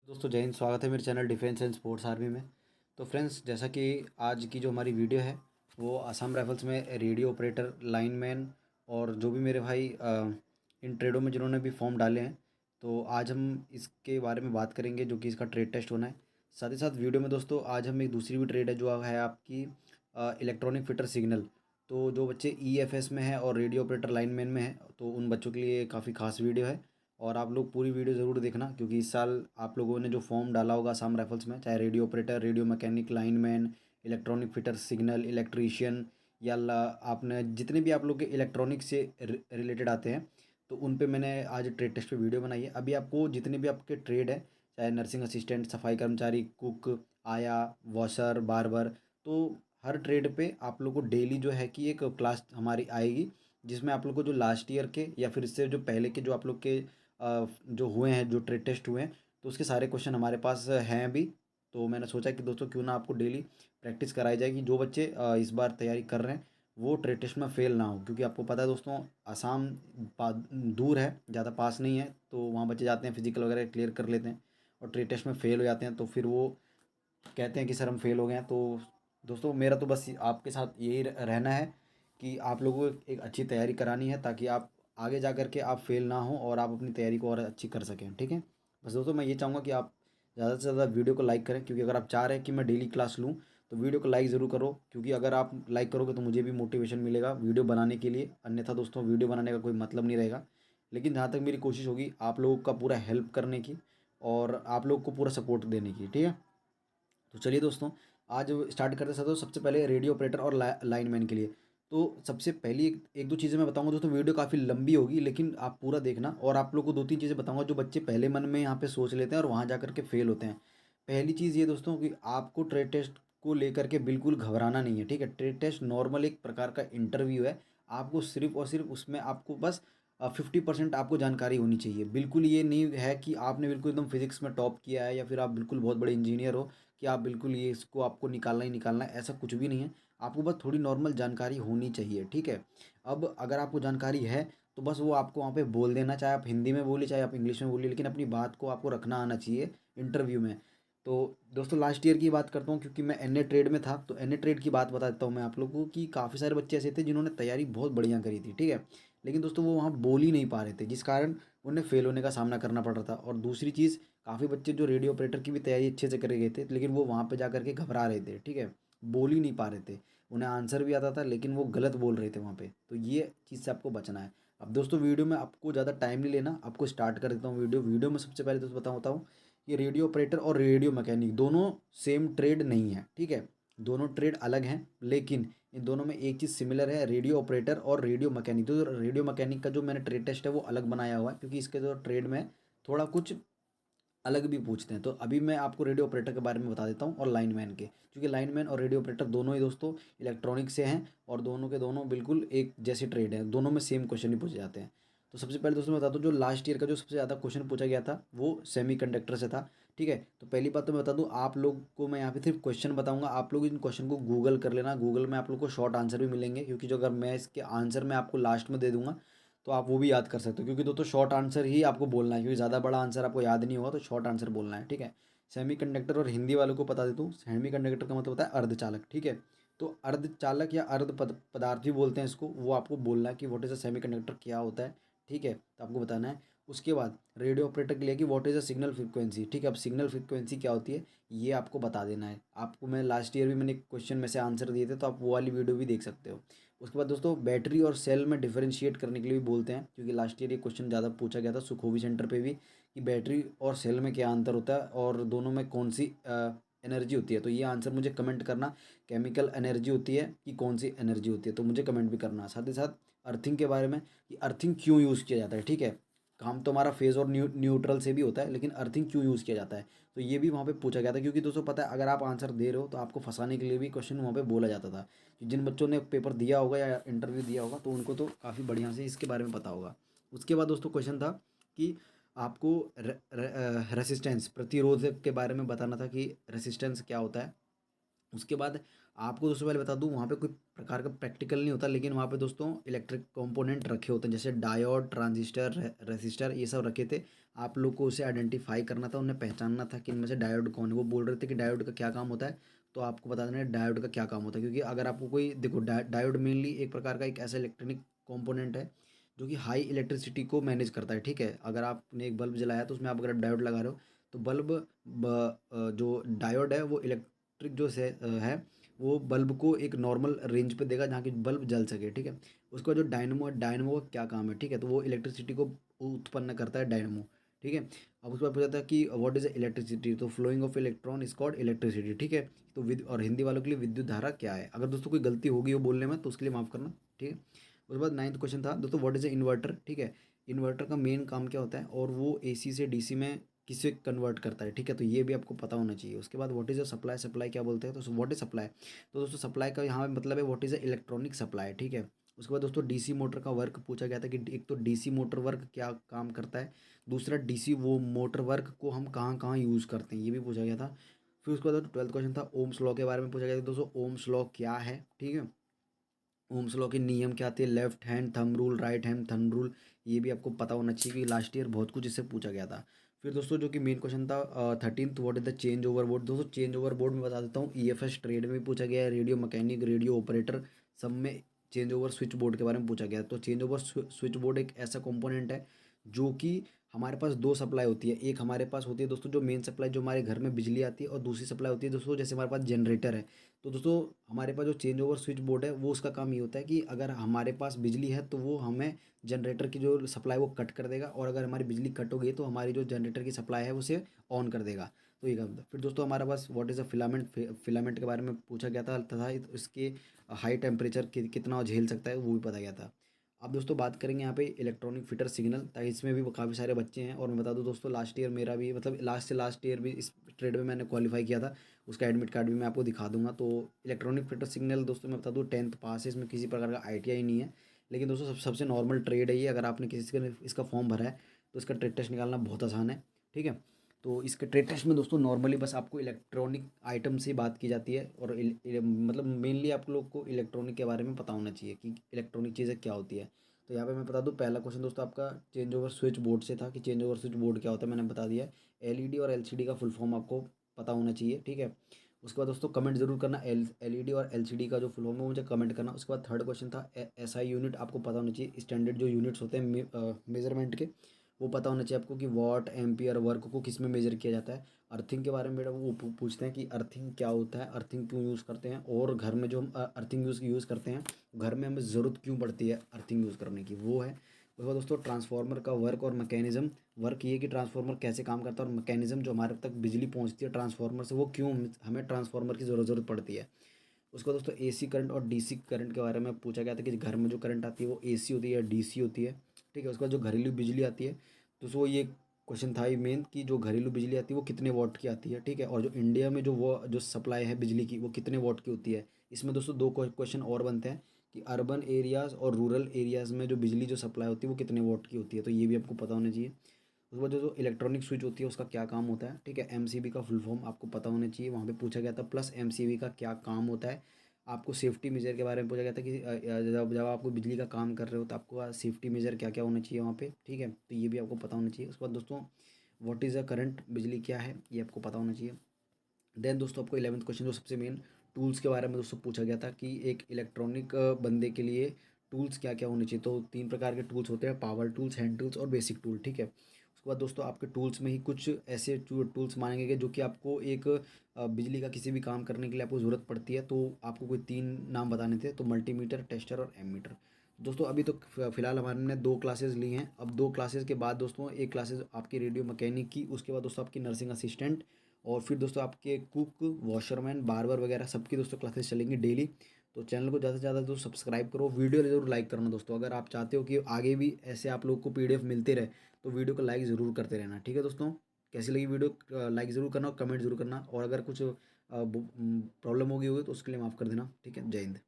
दोस्तों जय हिंद। स्वागत है मेरे channel defence and sports army में। तो फ्रेंड्स, जैसा कि आज की जो हमारी वीडियो है वो असम राइफल्स में रेडियो ऑपरेटर, लाइनमैन और जो भी मेरे भाई इन ट्रेडों में जिन्होंने भी फॉर्म डाले हैं, तो आज हम इसके बारे में बात करेंगे जो कि इसका ट्रेड टेस्ट होना है। साथ ही साथ वीडियो में दोस्तों आज हम एक दूसरी भी ट्रेड है जो है आपकी इलेक्ट्रॉनिक फिटर सिग्नल। तो जो बच्चे EFS में है और रेडियो ऑपरेटर लाइनमैन में है तो उन बच्चों के लिए काफ़ी खास वीडियो है। और आप लोग पूरी वीडियो ज़रूर देखना, क्योंकि इस साल आप लोगों ने जो फॉर्म डाला होगा असम राइफल्स में, चाहे radio operator, radio mechanic, lineman, electronic fitter signal, electrician या आपने जितने भी आप लोग के इलेक्ट्रॉनिक से रिलेटेड आते हैं, तो उन पे मैंने आज ट्रेड टेस्ट पे वीडियो बनाई है। अभी आपको जितने भी आपके ट्रेड है, चाहे नर्सिंग असिस्टेंट, सफाई कर्मचारी, कुक, आया, वॉशर, बार्बर, तो हर ट्रेड पे आप लोग को डेली जो है कि एक क्लास हमारी आएगी, जिसमें आप लोग को जो लास्ट ईयर के या फिर इससे जो पहले के जो आप लोग के जो हुए हैं, जो ट्रेड टेस्ट हुए हैं, तो उसके सारे क्वेश्चन हमारे पास हैं अभी। तो मैंने सोचा कि दोस्तों क्यों ना आपको डेली प्रैक्टिस कराई जाए कि जो बच्चे इस बार तैयारी कर रहे हैं वो ट्रेड टेस्ट में फ़ेल ना हो, क्योंकि आपको पता है दोस्तों आसाम दूर है, ज़्यादा पास नहीं है, तो वहाँ बच्चे जाते हैं फिजिकल वगैरह क्लियर कर लेते हैं और ट्रेड टेस्ट में फ़ेल हो जाते हैं, तो फिर वो कहते हैं कि सर हम फेल हो गए हैं। तो दोस्तों मेरा तो बस आपके साथ यही रहना है कि आप लोगों को एक अच्छी तैयारी करानी है, ताकि आप आगे जा कर के आप फेल ना हो और आप अपनी तैयारी को और अच्छी कर सकें। ठीक है, बस दोस्तों मैं ये चाहूँगा कि आप ज़्यादा से ज़्यादा वीडियो को लाइक करें, क्योंकि अगर आप चाह रहे हैं कि मैं डेली क्लास लूँ तो वीडियो को लाइक ज़रूर करो, क्योंकि अगर आप लाइक करोगे तो मुझे भी मोटिवेशन मिलेगा वीडियो बनाने के लिए। अन्यथा दोस्तों वीडियो बनाने का कोई मतलब नहीं रहेगा। लेकिन जहाँ तक मेरी कोशिश होगी आप लोगों का पूरा हेल्प करने की और आप लोग को पूरा सपोर्ट देने की। ठीक है, तो चलिए दोस्तों आज स्टार्ट करते हैं। सबसे पहले रेडियो ऑपरेटर और लाइनमैन के लिए तो सबसे पहली एक दो चीज़ें मैं बताऊंगा दोस्तों। वीडियो काफ़ी लंबी होगी लेकिन आप पूरा देखना, और आप लोग को दो तीन चीज़ें बताऊंगा जो बच्चे पहले मन में यहाँ पे सोच लेते हैं और वहाँ जा कर के फेल होते हैं। पहली चीज़ ये दोस्तों कि आपको ट्रेड टेस्ट को लेकर के बिल्कुल घबराना नहीं है। ठीक है, ट्रेड टेस्ट नॉर्मल एक प्रकार का इंटरव्यू है। आपको सिर्फ और सिर्फ उसमें आपको बस 50% आपको जानकारी होनी चाहिए। बिल्कुल ये नहीं है कि आपने बिल्कुल एकदम फिजिक्स में टॉप किया है या फिर आप बिल्कुल बहुत बड़े इंजीनियर हो कि आप बिल्कुल ये इसको आपको निकालना ही निकालना है, ऐसा कुछ भी नहीं है। आपको बस थोड़ी नॉर्मल जानकारी होनी चाहिए। ठीक है, अब अगर आपको जानकारी है तो बस वो आपको वहाँ पे बोल देना, चाहे आप हिंदी में बोलिए चाहे आप इंग्लिश में बोलिए, लेकिन अपनी बात को आपको रखना आना चाहिए इंटरव्यू में। तो दोस्तों लास्ट ईयर की बात करता हूँ, क्योंकि मैं NA ट्रेड में था, तो NA ट्रेड की बात बता देता हूँ मैं आप लोगों को कि काफ़ी सारे बच्चे ऐसे थे जिन्होंने तैयारी बहुत बढ़िया करी थी। ठीक है, लेकिन दोस्तों वो वहाँ बोल ही नहीं पा रहे थे, जिस कारण उन्हें फेल होने का सामना करना पड़ रहा था। और दूसरी चीज़, काफ़ी बच्चे जो रेडियो ऑपरेटर की भी तैयारी अच्छे से करे गए थे, लेकिन वो वहाँ पे जा कर के घबरा रहे थे। ठीक है, बोल ही नहीं पा रहे थे। उन्हें आंसर भी आता था लेकिन वो गलत बोल रहे थे वहाँ पे। तो ये चीज़ से आपको बचना है। अब दोस्तों वीडियो में आपको ज़्यादा टाइम नहीं लेना, आपको स्टार्ट कर देता हूँ वीडियो में सबसे पहले दोस्तों बताता हूँ कि रेडियो ऑपरेटर और रेडियो मैकेनिक दोनों सेम ट्रेड नहीं है। ठीक है, दोनों ट्रेड अलग हैं, लेकिन इन दोनों में एक चीज़ सिमिलर है, रेडियो ऑपरेटर और रेडियो मैकेनिक। तो रेडियो मैकेनिक का जो मैंने ट्रेड टेस्ट है वो अलग बनाया हुआ है, क्योंकि इसके जो ट्रेड में थोड़ा कुछ अलग भी पूछते हैं। तो अभी मैं आपको रेडियो ऑपरेटर के बारे में बता देता हूँ और लाइनमैन के, क्योंकि लाइनमैन और रेडियो ऑपरेटर दोनों ही दोस्तों इलेक्ट्रॉनिक से हैं और दोनों के दोनों बिल्कुल एक जैसे ट्रेड हैं, दोनों में सेम क्वेश्चन ही पूछे जाते हैं। तो सबसे पहले दोस्तों मैं बता दूँ, जो लास्ट ईयर का जो सबसे ज़्यादा क्वेश्चन पूछा गया था वो सेमीकंडक्टर से था। ठीक है, तो पहली बात तो मैं बता दूँ आप लोग को, मैं यहाँ पे सिर्फ क्वेश्चन बताऊंगा, आप लोग इन क्वेश्चन को गूगल कर लेना। गूगल में आप लोग को शॉर्ट आंसर भी मिलेंगे, क्योंकि जो अगर मैं इसके आंसर मैं आपको लास्ट में दे दूंगा तो आप वो भी याद कर सकते हो, क्योंकि दोस्तों शॉर्ट आंसर ही आपको बोलना है, क्योंकि ज़्यादा बड़ा आंसर आपको याद नहीं होगा, तो शॉर्ट आंसर बोलना है। ठीक है, सेमीकंडक्टर और हिंदी वालों को बता देता हूँ, सेमीकंडक्टर का मतलब होता है अर्धचालक। ठीक है, तो अर्धचालक या पदार्थ भी बोलते हैं इसको, वो आपको बोलना है कि व्हाट इज़ अ सेमीकंडक्टर, क्या होता है। ठीक है, तो आपको बताना है। उसके बाद रेडियो ऑपरेटर के लिए कि what is a signal frequency. ठीक है, अब सिग्नल फ्रीक्वेंसी क्या होती है ये आपको बता देना है। आपको मैं लास्ट ईयर भी मैंने क्वेश्चन में से आंसर दिए थे, तो आप वो वाली वीडियो भी देख सकते हो। उसके बाद दोस्तों बैटरी और सेल में डिफरेंशिएट करने के लिए भी बोलते हैं, क्योंकि लास्ट ईयर ये क्वेश्चन ज़्यादा पूछा गया था सुखोवी सेंटर पे भी, कि बैटरी और सेल में क्या अंतर होता है और दोनों में कौन सी एनर्जी होती है। तो ये आंसर मुझे कमेंट करना, केमिकल एनर्जी होती है कि कौन सी एनर्जी होती है, तो मुझे कमेंट भी करना। साथ ही साथ अर्थिंग के बारे में कि अर्थिंग क्यों यूज़ किया जाता है। ठीक है, काम तो हमारा फेज और न्यूट्रल से भी होता है, लेकिन अर्थिंग क्यों यूज़ किया जाता है, तो ये भी वहाँ पे पूछा गया था। क्योंकि दोस्तों पता है अगर आप आंसर दे रहे हो तो आपको फंसाने के लिए भी क्वेश्चन वहाँ पे बोला जाता था। जिन बच्चों ने पेपर दिया होगा या इंटरव्यू दिया होगा तो उनको तो काफ़ी बढ़िया से इसके बारे में पता होगा। उसके बाद दोस्तों क्वेश्चन था कि आपको रेसिस्टेंस, प्रतिरोध के बारे में बताना था कि रेसिस्टेंस क्या होता है। उसके बाद आपको दोस्तों पहले बता दूँ, वहाँ पे कोई प्रकार का प्रैक्टिकल नहीं होता, लेकिन वहाँ पे दोस्तों इलेक्ट्रिक कंपोनेंट रखे होते हैं, जैसे डायोड, ट्रांजिस्टर, रेसिस्टर, ये सब रखे थे। आप लोग को उसे आइडेंटिफाई करना था, उन्हें पहचानना था कि इनमें से डायोड कौन है। वो बोल रहे थे कि डायोड का क्या काम होता है, तो आपको बता देना है डायोड का क्या काम होता है। क्योंकि अगर आपको कोई देखो, डायोड मेनली एक प्रकार का एक ऐसा इलेक्ट्रॉनिक कंपोनेंट है जो कि हाई इलेक्ट्रिसिटी को मैनेज करता है, ठीक है। अगर आपने एक बल्ब जलाया तो उसमें आप अगर डायोड लगा रहे हो तो जो डायोड है वो इलेक्ट्रिक जो है वो बल्ब को एक नॉर्मल रेंज पे देगा जहाँ की बल्ब जल सके, ठीक है। उसका जो डायनमो है, डायनमो का क्या काम है, ठीक है, तो वो इलेक्ट्रिसिटी को उत्पन्न करता है, डायनमो, ठीक है। अब उसके बाद पूछा था कि व्हाट इज इलेक्ट्रिसिटी, तो flowing of electron is called electricity, ठीक है। तो और हिंदी वालों के लिए विद्युत धारा क्या है। अगर दोस्तों कोई गलती होगी वो बोलने में तो उसके लिए माफ़ करना, ठीक है। उसके बाद 9th क्वेश्चन था दोस्तों, व्हाट इज इन्वर्टर, ठीक है। इन्वर्टर का मेन काम क्या होता है और वो एसी से डीसी में किसे कन्वर्ट करता है, ठीक है, तो ये भी आपको पता होना चाहिए। उसके बाद what is a supply, supply क्या बोलते हैं, तो व्हाट इज सप्लाई, तो दोस्तों सप्लाई का यहाँ मतलब है what is a electronic supply, ठीक है। उसके बाद दोस्तों डीसी मोटर का वर्क पूछा गया था कि एक तो डीसी मोटर वर्क क्या काम करता है, दूसरा डीसी वो मोटर वर्क को हम कहाँ कहाँ यूज़ करते हैं, ये भी पूछा गया था। फिर उसके बाद 12th क्वेश्चन था ओम्स लॉ के बारे में पूछा गया था दोस्तों, ओम्स लॉ क्या है, ठीक है। ओम्स लॉ के नियम क्या थे, left hand thumb rule, right hand thumb rule, ये भी आपको पता होना चाहिए कि लास्ट ईयर बहुत कुछ इससे पूछा गया था। फिर दोस्तों जो कि मेन क्वेश्चन था 13th, what is the change over board, दोस्तों चेंज ओवर बोर्ड में बता देता हूँ, ईएफएस ट्रेड में भी पूछा गया है, रेडियो मैकेनिक, रेडियो ऑपरेटर, सब में चेंज ओवर स्विच बोर्ड के बारे में पूछा गया है। तो चेंज ओवर स्विच बोर्ड एक ऐसा कंपोनेंट है जो कि हमारे पास दो सप्लाई होती है। एक हमारे पास होती है दोस्तों जो मेन सप्लाई जो हमारे घर में बिजली आती है, और दूसरी सप्लाई होती है दोस्तों जैसे हमारे पास जनरेटर है। तो दोस्तों हमारे पास जो चेंज ओवर स्विच बोर्ड है वो उसका काम ये होता है कि अगर हमारे पास बिजली है तो वो हमें जनरेटर की जो सप्लाई वो कट कर देगा, और अगर हमारी बिजली कट हो गई तो हमारी जो जनरेटर की सप्लाई है उसे ऑन कर देगा। तो ये काम था। फिर दोस्तों हमारे पास what is a filament, filament के बारे में पूछा गया था तथा इसके हाई टेम्परेचर कितना झेल सकता है वो भी पता गया था। अब दोस्तों बात करेंगे यहाँ पे इलेक्ट्रॉनिक फिटर सिग्नल, ताकि इसमें भी काफ़ी सारे बच्चे हैं। और मैं बता दूँ दोस्तों, लास्ट ईयर मेरा भी मतलब लास्ट से लास्ट ईयर भी इस ट्रेड में मैंने क्वालिफाई किया था, उसका एडमिट कार्ड भी मैं आपको दिखा दूंगा। तो इलेक्ट्रॉनिक फिटर सिग्नल दोस्तों मैं बता दूँ 10th पास है, इसमें किसी प्रकार का आईटीआई नहीं है। लेकिन दोस्तों सबसे नॉर्मल ट्रेड है ये। अगर आपने किसी का इसका फॉर्म भरा है तो इसका ट्रेड टेस्ट निकालना बहुत आसान है, ठीक है। तो इसके ट्रेड टेस्ट में दोस्तों नॉर्मली बस आपको इलेक्ट्रॉनिक आइटम से बात की जाती है, और मतलब मेनली आप लोग को इलेक्ट्रॉनिक के बारे में पता होना चाहिए कि इलेक्ट्रॉनिक चीज़ें क्या होती है। तो यहाँ पे मैं बता दूँ, पहला क्वेश्चन दोस्तों आपका चेंज ओवर स्विच बोर्ड से था कि चेंज ओवर स्विच बोर्ड क्या होता है, मैंने बता दिया। एलईडी और एलसीडी का फुल फॉर्म आपको पता होना चाहिए, ठीक है। उसके बाद दोस्तों कमेंट जरूर करना, एलईडी और एलसीडी का जो फुल फॉर्म है मुझे कमेंट करना। उसके बाद थर्ड क्वेश्चन था एसआई यूनिट, आपको पता होना चाहिए स्टैंडर्ड जो यूनिट्स होते हैं मेजरमेंट के, वो पता होना चाहिए आपको कि वॉट एम्पियर वर्क को किस में मेजर किया जाता है। अर्थिंग के बारे में बेटा वो पूछते हैं कि अर्थिंग क्या होता है, अर्थिंग क्यों यूज़ करते हैं, और घर में जो हम अर्थिंग यूज़ करते हैं घर में हमें ज़रूरत क्यों पड़ती है अर्थिंग यूज़ करने की, वो है। उसके बाद दोस्तों ट्रांसफार्मर का वर्क और मैकेनिज्म, वर्क ये कि ट्रांसफार्मर कैसे काम करता है, और मैकेनिज्म जो हमारे तक बिजली पहुंचती है ट्रांसफार्मर से, वो क्यों हमें ट्रांसफार्मर की ज़रूरत पड़ती है। उसके बाद दोस्तों एसी करंट और डीसी करंट के बारे में पूछा गया था कि घर में जो करंट आती है वो एसी होती है या डीसी होती है, ठीक है। उसके बाद जो घरेलू बिजली आती है, तो वो ये क्वेश्चन था ही मेन कि जो घरेलू बिजली आती है वो कितने वॉट की आती है, ठीक है। और जो इंडिया में जो वो जो सप्लाई है बिजली की वो कितने वॉट की होती है। इसमें दोस्तों दो क्वेश्चन और बनते हैं कि अर्बन एरियाज़ और रूरल एरियाज़ में जो बिजली जो सप्लाई होती है वो कितने वॉट की होती है, तो ये भी आपको पता होना चाहिए। उसके बाद जो इलेक्ट्रॉनिक स्विच होती है उसका क्या काम होता है, ठीक है। एमसीबी का फुल फॉर्म आपको पता होना चाहिए, वहाँ पे पूछा गया था। प्लस एमसीबी का क्या काम होता है, आपको सेफ्टी मेजर के बारे में पूछा गया था कि जब आपको बिजली का काम कर रहे हो तो आपको सेफ्टी मेजर क्या क्या होना चाहिए वहाँ पे, ठीक है, तो ये भी आपको पता होना चाहिए। उसके बाद दोस्तों व्हाट इज़ अ करंट, बिजली क्या है, ये आपको पता होना चाहिए। देन दोस्तों आपको 11th क्वेश्चन जो सबसे मेन टूल्स के बारे में दोस्तों पूछा गया था कि एक इलेक्ट्रॉनिक बंदे के लिए टूल्स क्या क्या होने चाहिए। तो 3 प्रकार के टूल्स होते हैं, पावर टूल्स, हैंड टूल्स और बेसिक टूल, ठीक है। उसके बाद दोस्तों आपके टूल्स में ही कुछ ऐसे टूल्स मानेंगे कि जो कि आपको एक बिजली का किसी भी काम करने के लिए आपको ज़रूरत पड़ती है। तो आपको कोई 3 नाम बताने थे, तो मल्टीमीटर, टेस्टर और एमीटर। दोस्तों अभी तो फिलहाल हमारे ने 2 क्लासेस ली हैं। अब 2 क्लासेस के बाद दोस्तों एक क्लासेस आपकी रेडियो मैकेनिक की, उसके बाद दोस्तों आपकी नर्सिंग असिस्टेंट, और फिर दोस्तों आपके कुक, वॉशरमैन, बार्बर वगैरह सबकी दोस्तों क्लासेस चलेंगी डेली। तो चैनल को ज़्यादा से ज़्यादा दोस्तों सब्सक्राइब करो, वीडियो ज़रूर लाइक करना दोस्तों। अगर आप चाहते हो कि आगे भी ऐसे आप लोग को पीडीएफ मिलते रहे तो वीडियो को लाइक ज़रूर करते रहना, ठीक है दोस्तों। कैसी लगी वीडियो लाइक ज़रूर करना और कमेंट ज़रूर करना, और अगर कुछ प्रॉब्लम होगी तो उसके लिए माफ़ कर देना, ठीक है। जय हिंद।